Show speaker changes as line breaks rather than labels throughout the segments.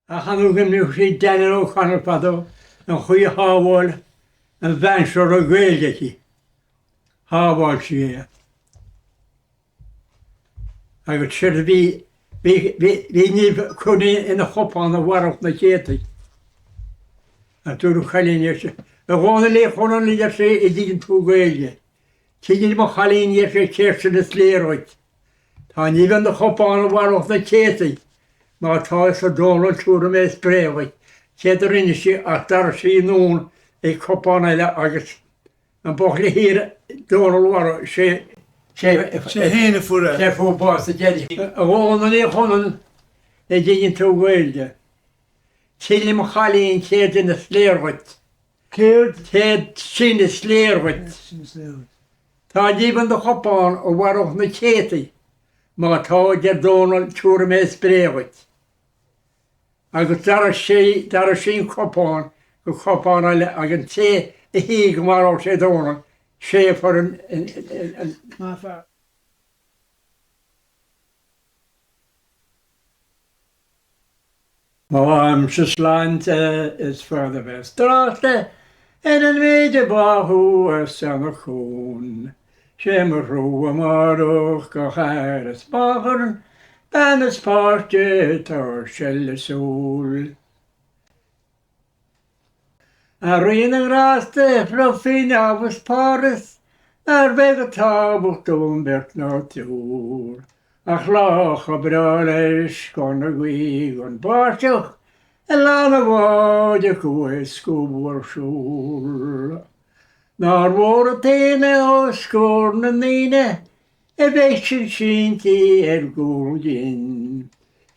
A chanú gymnw chi Deir Ó Conaill padw yn chwi hawol yn fensor o gweilge chi. Hawol si e. Ac oedd sydd fi nif cwni yn y chopan o warwch na chetig. A dwi'n chalin eisiau. Y gwael le chwnnw ni eisiau i ddyn tŵ gweilge. Ti'n mo chalin eisiau cersyn y sleroed. Ta nif yn y chopan o warwch na chetig. Mae taes o Dhónall tŵr ym esbrefoedd. Cedd yr un eisiau a dar si nŵn ei chopan eile agos. Yn bochl hir Dhónall warwch se
hAirne ffwrdd.
Se ffwr bos y gedi. Y gwael ni chwnnw i ddyn tŵ gweilge. Ti'n mo chalin cedd yn y sleroed. Cedd sy'n y sleroed. Ta nif yn y chopan o warwch na chetig. Mae taed i'r Dhónall tŵr ym esbrefoedd. Ac dar sy'n copan, y copan ac yn te y hig yma'r o'r se Dhónall, se ffordd yn... Mae amsyslant is ffordd y fes. Drachte yn meid y bahw ys am y chwn. Shem rŵ am arwch gochair ys bachar dan ys parte tar siel y sŵl. A rhin yn raste ffroffin afus paris ar beg y tabwch dŵn bert na tŵr. A chlach o brol eis gon y gwig o'n bartiwch y lan y wad y gwys gwbwr siŵl. Na'r wôr y tene o sgwrn yn nine, e feisyn sy'n ti gŵl dyn.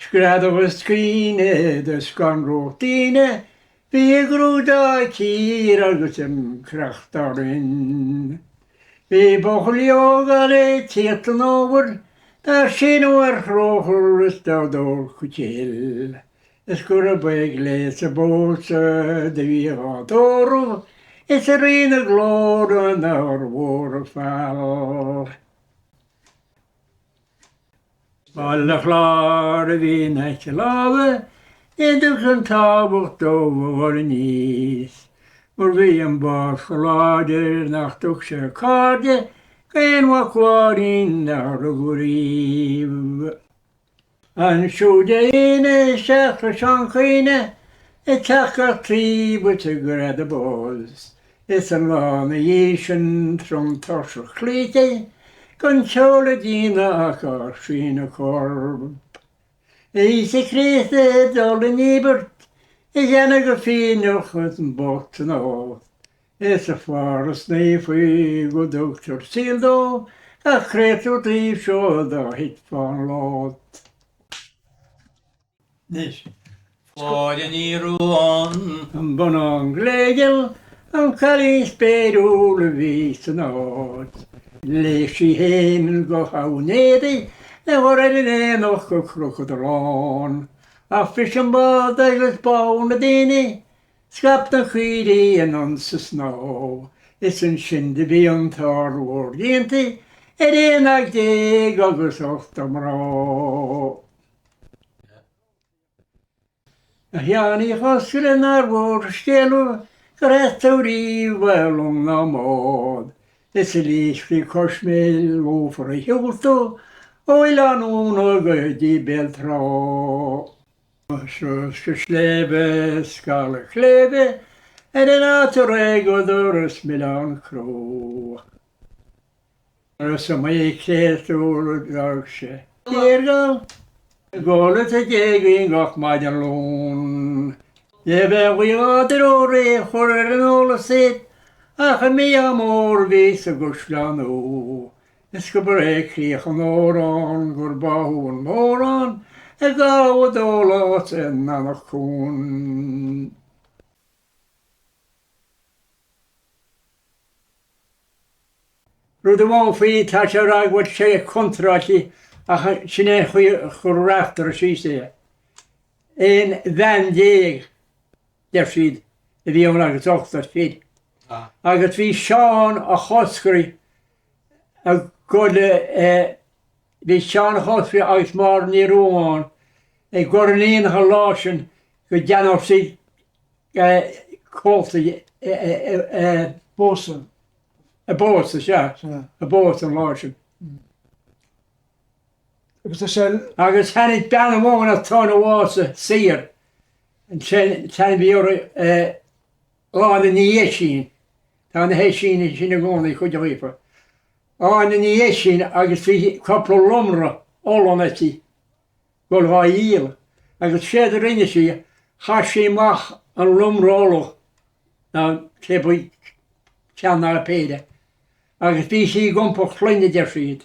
Sgrad o ysgrine dy sganrwch dine, fi y grwda cyr agos yn crachtarin. Fi bochliog ar e tiat yn ofr, da sy'n o'r chrochr ystod o'r cwtil. Ysgwr y begles y bos y ddiwyd orw, is er een glór yn ar wôr y ffal. Baile chlar y fi'n eich lawe, edrych yn tabwch dof o'r nis. Mor fi yn bos chaladir nach dwch carde, gain wa chwarin ar y gwrif. An siwde un eisiach y seanchas, e tachar tri bwt y grad y bos. Is yn lan y eisiau trwm torsio chlite, gan siol y dina ac ar sy'n y corb. Aice creth y dol y nibert, Eanach y ffynwch yn bot yn odd. Is y ffordd neif i gwdwch o'r sildo, a chreth o drif siodd o hitfon lot.
Nes. Ffordd ni rwan.
Yn bon o'n glegel, yn cael ei sberwl y fys yn oed. Leis i hen yn gochawnedi, na horau yn enwch o crwchod yr on. A ffys yn bod agos bawn y dini, sgapt yn chwiri yn ons y snow. Is yn synd fi yn tar o'r dienti, Eanach deg agos ocht am ro. A hian i chosgr yn arwr stelw, Greth o rif welwng na modd. Is y lys fri cosmel o ffwr y hiwlto, o ilan o'n o gwydi bel tro. Sys gyslebe, sgal y chlebe, yn atoreg o ddwr ysmilan cro. Ys y mae cleth o'r dragse. Dirgal, golet y degwyn goch maid yn lôn. Je ben gwiadur o rech o'r yn ôl y syd, ach yn mi am o'r fys y gwslan o. Ysgwbr crich yn oron, gwrbaw yn moron, y gaw o dolat yn Eanach Cuain. Rwy'n mwyn fwy tas o'r agwyd se contrati, ach sy'n ein chwrafter o sy'n se. Ein ddendeg. Der sydd, y fi o'n agos ochdod fyd. Agos fi Sian a chosgri, a gwrdd fi Sian a chosgri agos mar ni rwan, e gwrdd ni'n halasyn, go deanach sí cóta
Bósa.
a bósa se, a bósa an láisin.
Agus tá sé
Agus hanig bean móna tána bhása sír, an tean bhíor Áine Ní Oisín, tá na héisín sin a gcónaí chuide rifa. Áine Ní Oisín agus bhí coppla lumra ólanatí go bháil, agus séad a rinne sí, cha sé mach an lumra ólach ná sé bu teanna a péide. Agus bhí sí gompa chluine de siad.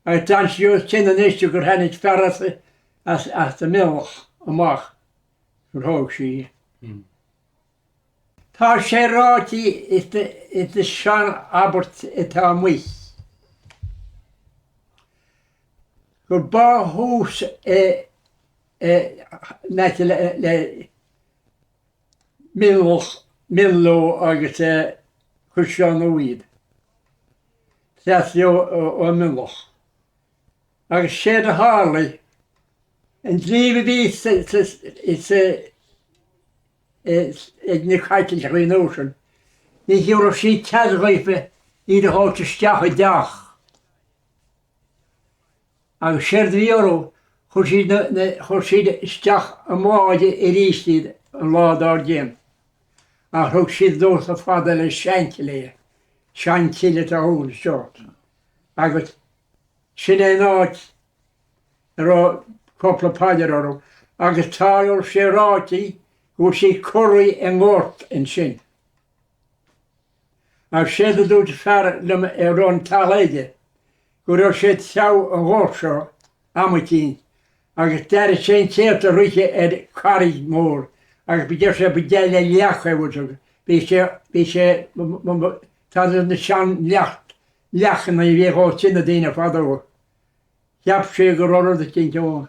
Agus dan siú sin an éiste gur hanig ferrasa as the Mionlach amach gur thóg sí. Tá sé rátí is de sean abort itá muis. Gur ba hús nete le Mionlach agus Caisleán uíd. Seaú ó Mionlach. Agus sé a hála an dríomh bhí ag na chaitil a chuí nóisian. Ní hiúr sí teadghaife iad a háte steach a deach. Agus séad bhíoró chur siad steach a máide i rístíad an ládár déan. A thug siad dós a fada le seanchas seanchas a húil seát. Agus sin é náid rá coppla paidir orú. Agus táir sé rátaí go sí choirí an gáirt in sin. Agus séad a dúirt fear le an taléide, go raibh sé teamh an gáirt seo amatín. Agus deir sé téart a rite cairigh mór, agus bídir sé bedéile leach éhúteach. Bhí sé tá na sean leachan na bhíá sinna daine fadó. Ceap sé go ráir a cin teáin.